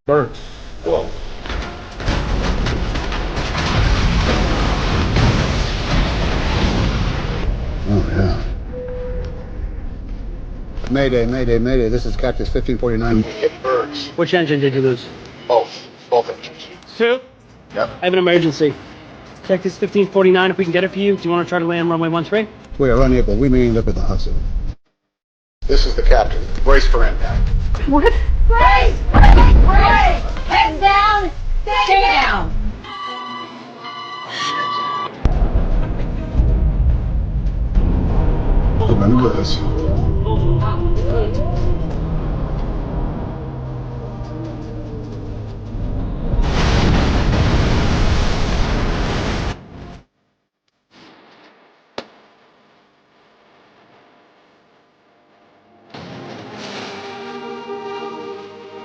Birds. Whoa. Oh, yeah. Mayday, mayday, mayday. This is Cactus 1549. Hit birds. Which engine did you lose? Both. Both engines. Two. Yep. I have an emergency. Check this 1549 if we can get it for you. Do you want to try to land runway 13? We are unable. We may end up in the Hudson. This is the captain. Brace for impact. What? Brace!